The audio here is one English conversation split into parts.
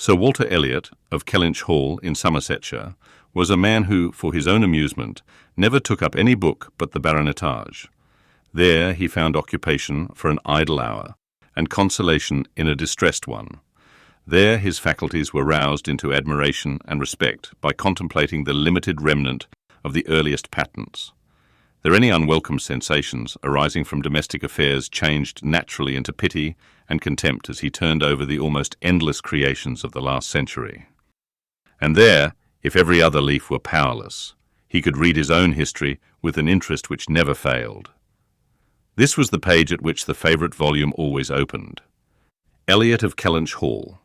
Sir Walter Elliot, of Kellynch Hall in Somersetshire, was a man who, for his own amusement, never took up any book but the baronetage. There he found occupation for an idle hour, and consolation in a distressed one. There his faculties were roused into admiration and respect by contemplating the limited remnant of the earliest patents. Their any unwelcome sensations arising from domestic affairs changed naturally into pity and contempt as he turned over the almost endless creations of the last century. And there, if every other leaf were powerless, he could read his own history with an interest which never failed. This was the page at which the favourite volume always opened. Elliot of Kellynch Hall.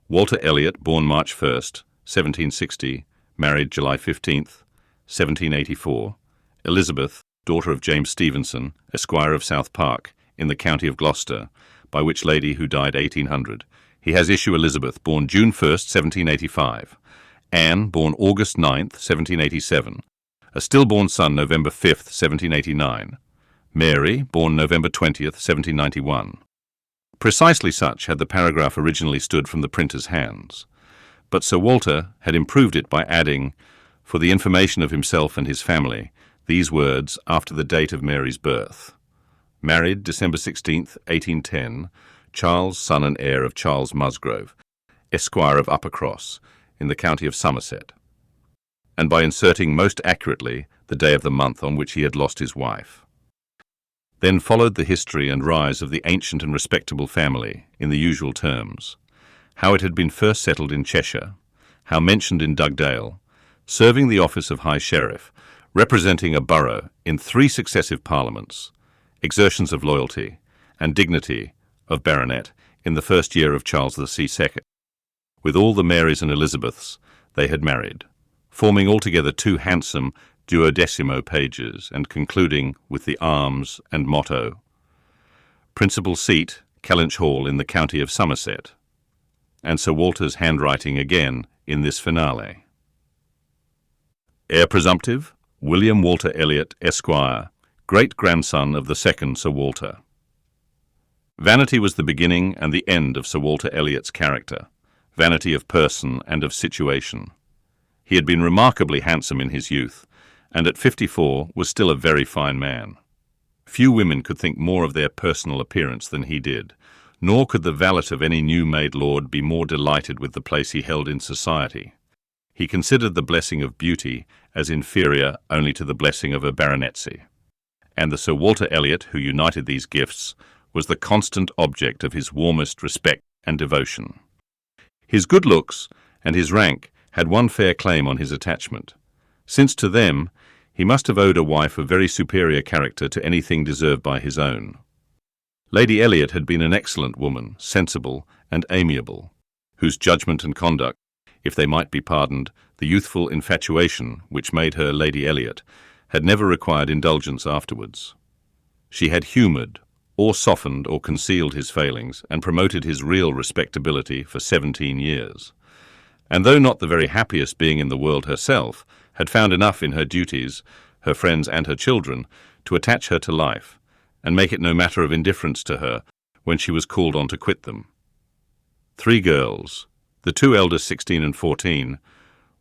Walter Elliot, born March 1st, 1760, married July 15th, 1784, Elizabeth, daughter of James Stevenson, Esquire of South Park, in the county of Gloucester, by which lady who died 1800. He has issue Elizabeth, born June 1st, 1785, Anne, born August 9th, 1787, a stillborn son November 5th, 1789, Mary, born November 20th, 1791. Precisely such had the paragraph originally stood from the printer's hands, but Sir Walter had improved it by adding, for the information of himself and his family, these words after the date of Mary's birth. Married December 16th, 1810, Charles, son and heir of Charles Musgrove, Esquire of Uppercross, in the county of Somerset, and by inserting most accurately the day of the month on which he had lost his wife. Then followed the history and rise of the ancient and respectable family in the usual terms, how it had been first settled in Cheshire, how mentioned in Dugdale, serving the office of High Sheriff, representing a borough in 3 successive parliaments, exertions of loyalty and dignity of baronet in the first year of Charles II. With all the Marys and Elizabeths they had married, forming altogether 2 handsome 12 pages, and concluding with the arms and motto. Principal seat, Kellynch Hall in the county of Somerset, and Sir Walter's handwriting again in this finale. Heir presumptive, William Walter Elliot, Esquire, great-grandson of the second Sir Walter. Vanity was the beginning and the end of Sir Walter Elliot's character, vanity of person and of situation. He had been remarkably handsome in his youth, and at 54 was still a very fine man. Few women could think more of their personal appearance than he did, nor could the valet of any new-made lord be more delighted with the place he held in society. He considered the blessing of beauty as inferior only to the blessing of a baronetcy, and the Sir Walter Elliot who united these gifts was the constant object of his warmest respect and devotion. His good looks and his rank had one fair claim on his attachment, since to them he must have owed a wife of very superior character to anything deserved by his own. Lady Elliot had been an excellent woman, sensible and amiable, whose judgment and conduct, if they might be pardoned, the youthful infatuation which made her Lady Elliot, had never required indulgence afterwards. She had humoured, or softened or concealed his failings, and promoted his real respectability for 17 years. And though not the very happiest being in the world herself, had found enough in her duties, her friends and her children, to attach her to life, and make it no matter of indifference to her when she was called on to quit them. 3 girls, the 2 eldest 16 and 14,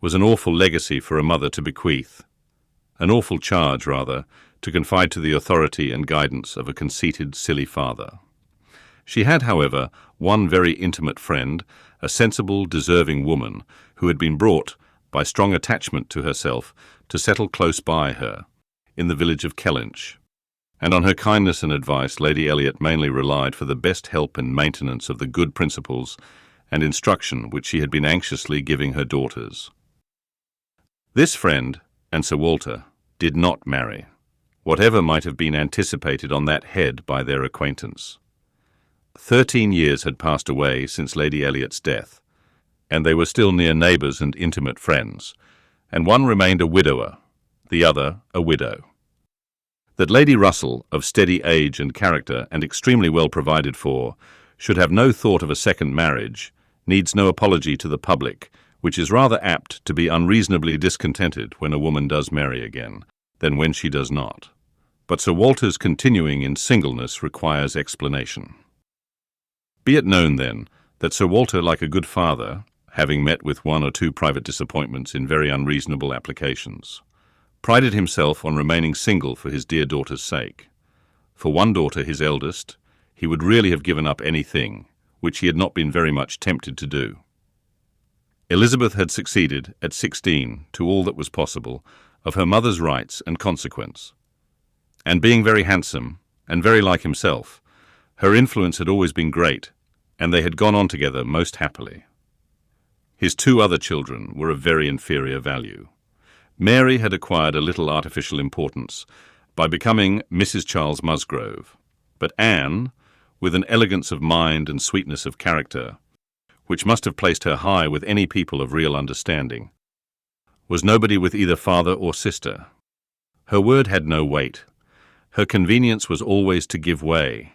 was an awful legacy for a mother to bequeath, an awful charge, rather, to confide to the authority and guidance of a conceited, silly father. She had, however, one very intimate friend, a sensible, deserving woman, who had been brought, by strong attachment to herself, to settle close by her, in the village of Kellynch, and on her kindness and advice Lady Elliot mainly relied for the best help and maintenance of the good principles and instruction which she had been anxiously giving her daughters. This friend, and Sir Walter, did not marry, whatever might have been anticipated on that head by their acquaintance. 13 years had passed away since Lady Elliot's death, and they were still near neighbours and intimate friends, and one remained a widower, the other a widow. That Lady Russell, of steady age and character and extremely well provided for, should have no thought of a second marriage, needs no apology to the public, which is rather apt to be unreasonably discontented when a woman does marry again, than when she does not. But Sir Walter's continuing in singleness requires explanation. Be it known, then, that Sir Walter, like a good father, having met with one or two private disappointments in very unreasonable applications, prided himself on remaining single for his dear daughter's sake. For one daughter, his eldest, he would really have given up anything, which he had not been very much tempted to do. Elizabeth had succeeded, at 16, to all that was possible of her mother's rights and consequence. And being very handsome, and very like himself, her influence had always been great, and they had gone on together most happily. His two other children were of very inferior value. Mary had acquired a little artificial importance by becoming Mrs. Charles Musgrove, but Anne, with an elegance of mind and sweetness of character, which must have placed her high with any people of real understanding, was nobody with either father or sister. Her word had no weight. Her convenience was always to give way.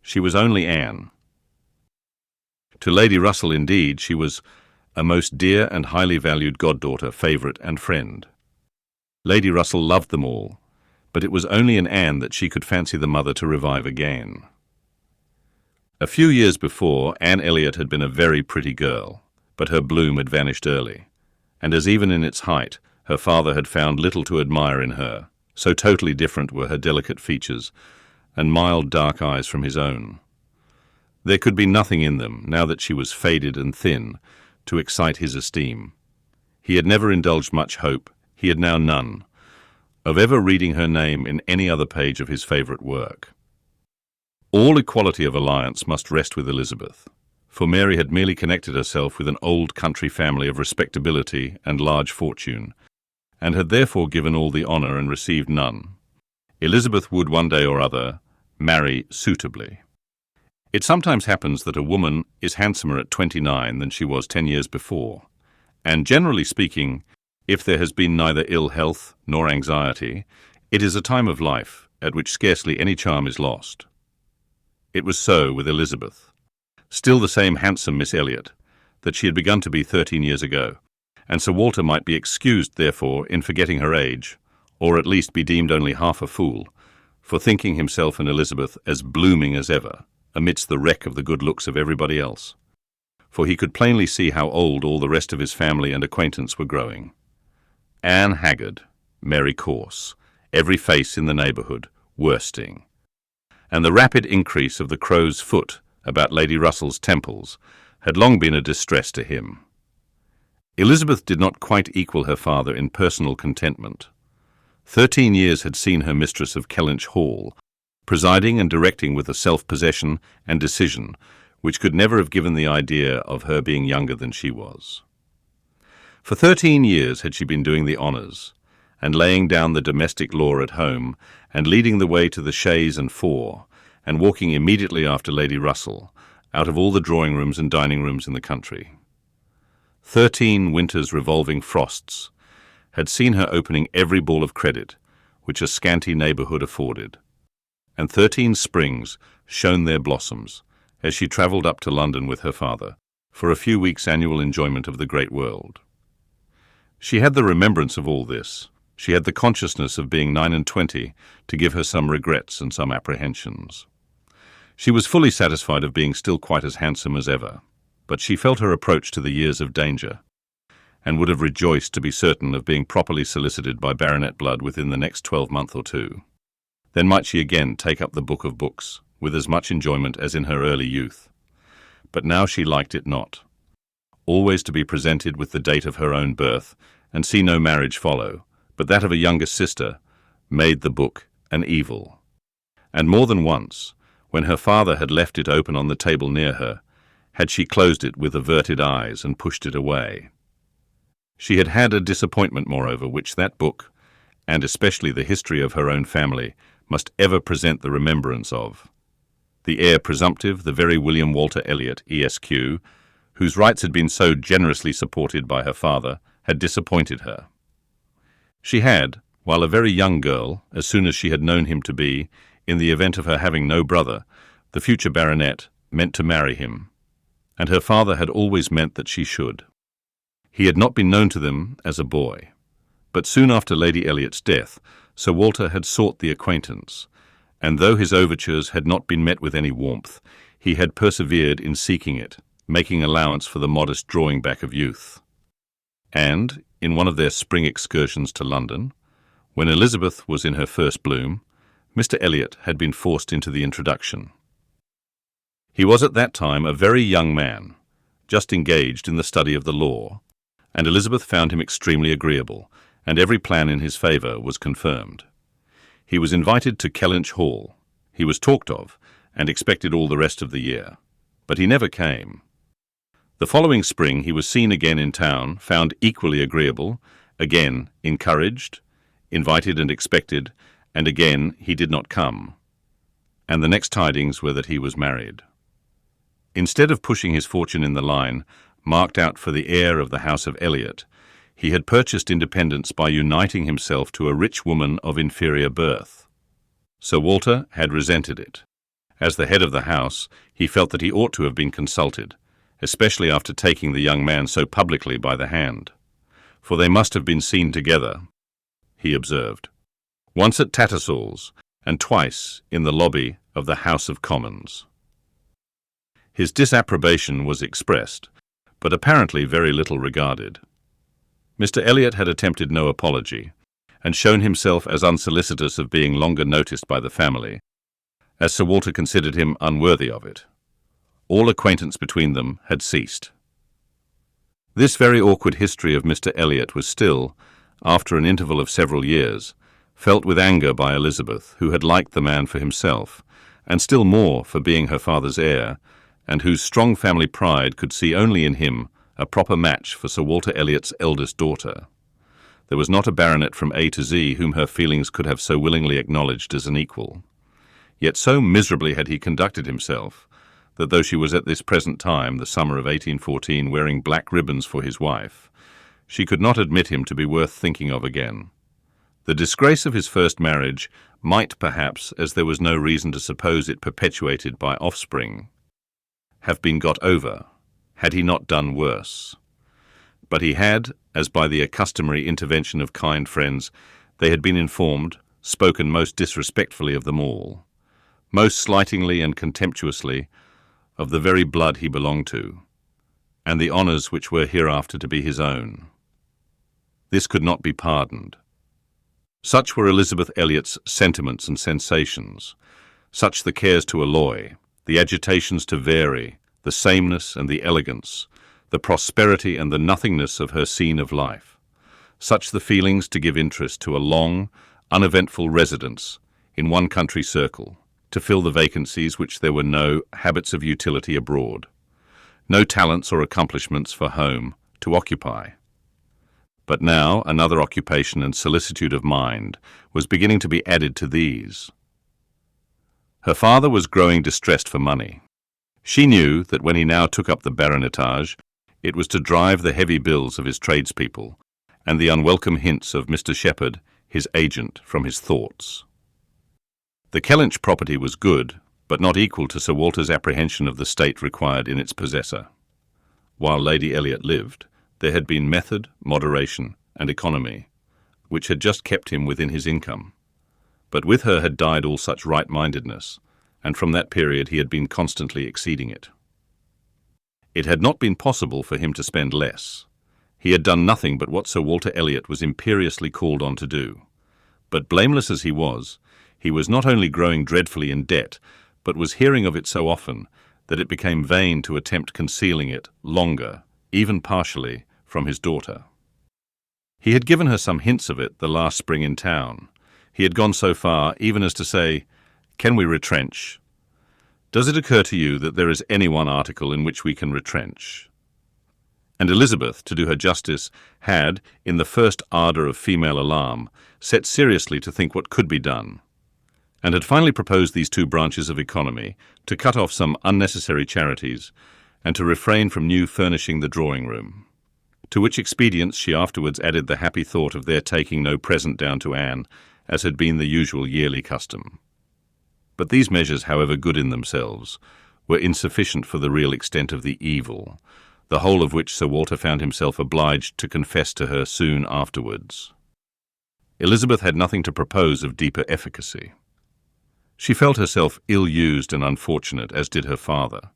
She was only Anne. To Lady Russell, indeed, she was a most dear and highly valued goddaughter, favourite and friend. Lady Russell loved them all, but it was only in Anne that she could fancy the mother to revive again. A few years before, Anne Elliot had been a very pretty girl, but her bloom had vanished early, and as even in its height, her father had found little to admire in her, so totally different were her delicate features and mild dark eyes from his own. There could be nothing in them, now that she was faded and thin, to excite his esteem. He had never indulged much hope, he had now none, of ever reading her name in any other page of his favourite work. All equality of alliance must rest with Elizabeth, for Mary had merely connected herself with an old country family of respectability and large fortune, and had therefore given all the honour and received none. Elizabeth would one day or other marry suitably. It sometimes happens that a woman is handsomer at 29 than she was 10 years before, and generally speaking, if there has been neither ill health nor anxiety, it is a time of life at which scarcely any charm is lost. It was so with Elizabeth, still the same handsome Miss Elliot that she had begun to be 13 years ago, and Sir Walter might be excused, therefore, in forgetting her age, or at least be deemed only half a fool, for thinking himself and Elizabeth as blooming as ever, amidst the wreck of the good looks of everybody else. For he could plainly see how old all the rest of his family and acquaintance were growing. Anne haggard, Mary coarse, every face in the neighbourhood worsting, and the rapid increase of the crow's foot about Lady Russell's temples had long been a distress to him. Elizabeth did not quite equal her father in personal contentment. 13 years had seen her mistress of Kellynch Hall, presiding and directing with a self-possession and decision which could never have given the idea of her being younger than she was. For 13 years had she been doing the honours, and laying down the domestic law at home, and leading the way to the chaise and four, and walking immediately after Lady Russell, out of all the drawing-rooms and dining-rooms in the country. 13 winters' revolving frosts had seen her opening every ball of credit which a scanty neighbourhood afforded, and 13 springs shone their blossoms as she travelled up to London with her father for a few weeks' annual enjoyment of the great world. She had the remembrance of all this. She had the consciousness of being 29 to give her some regrets and some apprehensions. She was fully satisfied of being still quite as handsome as ever, but she felt her approach to the years of danger, and would have rejoiced to be certain of being properly solicited by baronet blood within the next 12 months or two. Then might she again take up the book of books, with as much enjoyment as in her early youth. But now she liked it not. Always to be presented with the date of her own birth, and see no marriage follow, but that of a younger sister, made the book an evil. And more than once, when her father had left it open on the table near her, had she closed it with averted eyes and pushed it away. She had had a disappointment, moreover, which that book, and especially the history of her own family, must ever present the remembrance of. The heir presumptive, the very William Walter Elliot, Esq., whose rights had been so generously supported by her father, had disappointed her. She had, while a very young girl, as soon as she had known him to be, in the event of her having no brother, the future baronet, meant to marry him, and her father had always meant that she should. He had not been known to them as a boy, but soon after Lady Elliot's death, Sir Walter had sought the acquaintance, and though his overtures had not been met with any warmth, he had persevered in seeking it, making allowance for the modest drawing back of youth. And, in one of their spring excursions to London, when Elizabeth was in her first bloom, Mr. Elliot had been forced into the introduction. He was at that time a very young man, just engaged in the study of the law, and Elizabeth found him extremely agreeable, and every plan in his favour was confirmed. He was invited to Kellynch Hall. He was talked of, and expected all the rest of the year. But he never came. The following spring he was seen again in town, found equally agreeable, again encouraged, invited and expected, and again he did not come. And the next tidings were that he was married. Instead of pushing his fortune in the line, marked out for the heir of the House of Elliot, he had purchased independence by uniting himself to a rich woman of inferior birth. Sir Walter had resented it. As the head of the house, he felt that he ought to have been consulted, especially after taking the young man so publicly by the hand. For they must have been seen together, he observed, once at Tattersall's and twice in the lobby of the House of Commons. His disapprobation was expressed, but apparently very little regarded. Mr. Elliot had attempted no apology, and shown himself as unsolicitous of being longer noticed by the family, as Sir Walter considered him unworthy of it. All acquaintance between them had ceased. This very awkward history of Mr. Elliot was still, after an interval of several years, felt with anger by Elizabeth, who had liked the man for himself, and still more for being her father's heir, and whose strong family pride could see only in him a proper match for Sir Walter Elliot's eldest daughter. There was not a baronet from A to Z whom her feelings could have so willingly acknowledged as an equal. Yet so miserably had he conducted himself, that though she was at this present time, the summer of 1814, wearing black ribbons for his wife, she could not admit him to be worth thinking of again. The disgrace of his first marriage might perhaps, as there was no reason to suppose it perpetuated by offspring, have been got over, had he not done worse. But he had, as by the customary intervention of kind friends, they had been informed, spoken most disrespectfully of them all, most slightingly and contemptuously of the very blood he belonged to, and the honours which were hereafter to be his own. This could not be pardoned. Such were Elizabeth Elliot's sentiments and sensations, such the cares to alloy, the agitations to vary, the sameness and the elegance, the prosperity and the nothingness of her scene of life, such the feelings to give interest to a long, uneventful residence in one country circle, to fill the vacancies which there were no habits of utility abroad, no talents or accomplishments for home to occupy. But now another occupation and solicitude of mind was beginning to be added to these. Her father was growing distressed for money. She knew that when he now took up the baronetage, it was to drive the heavy bills of his tradespeople and the unwelcome hints of Mr. Shepherd, his agent, from his thoughts. The Kellynch property was good, but not equal to Sir Walter's apprehension of the state required in its possessor. While Lady Elliot lived, there had been method, moderation, and economy, which had just kept him within his income. But with her had died all such right-mindedness, and from that period he had been constantly exceeding it. It had not been possible for him to spend less. He had done nothing but what Sir Walter Elliot was imperiously called on to do. But blameless as he was not only growing dreadfully in debt, but was hearing of it so often that it became vain to attempt concealing it longer, even partially, from his daughter. He had given her some hints of it the last spring in town. He had gone so far even as to say, "Can we retrench? Does it occur to you that there is any one article in which we can retrench?" And Elizabeth, to do her justice, had, in the first ardour of female alarm, set seriously to think what could be done, and had finally proposed these two branches of economy, to cut off some unnecessary charities, and to refrain from new furnishing the drawing-room. To which expedients she afterwards added the happy thought of their taking no present down to Anne, as had been the usual yearly custom. But these measures, however good in themselves, were insufficient for the real extent of the evil, the whole of which Sir Walter found himself obliged to confess to her soon afterwards. Elizabeth had nothing to propose of deeper efficacy. She felt herself ill-used and unfortunate, as did her father,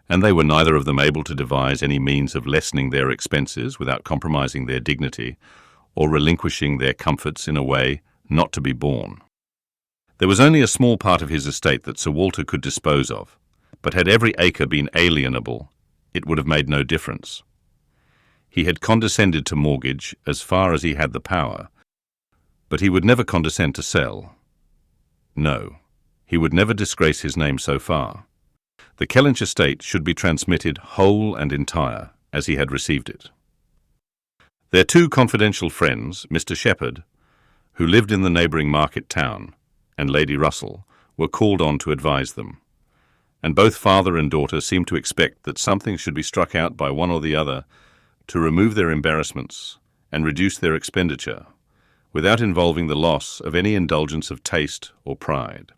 and they were neither of them able to devise any means of lessening their expenses without compromising their dignity or relinquishing their comforts in a way not to be borne. There was only a small part of his estate that Sir Walter could dispose of, but had every acre been alienable, it would have made no difference. He had condescended to mortgage as far as he had the power, but he would never condescend to sell. No, he would never disgrace his name so far. The Kellynch estate should be transmitted whole and entire, as he had received it. Their two confidential friends, Mr. Shepherd, who lived in the neighbouring market town, and Lady Russell, were called on to advise them, and both father and daughter seemed to expect that something should be struck out by one or the other to remove their embarrassments and reduce their expenditure, without involving the loss of any indulgence of taste or pride.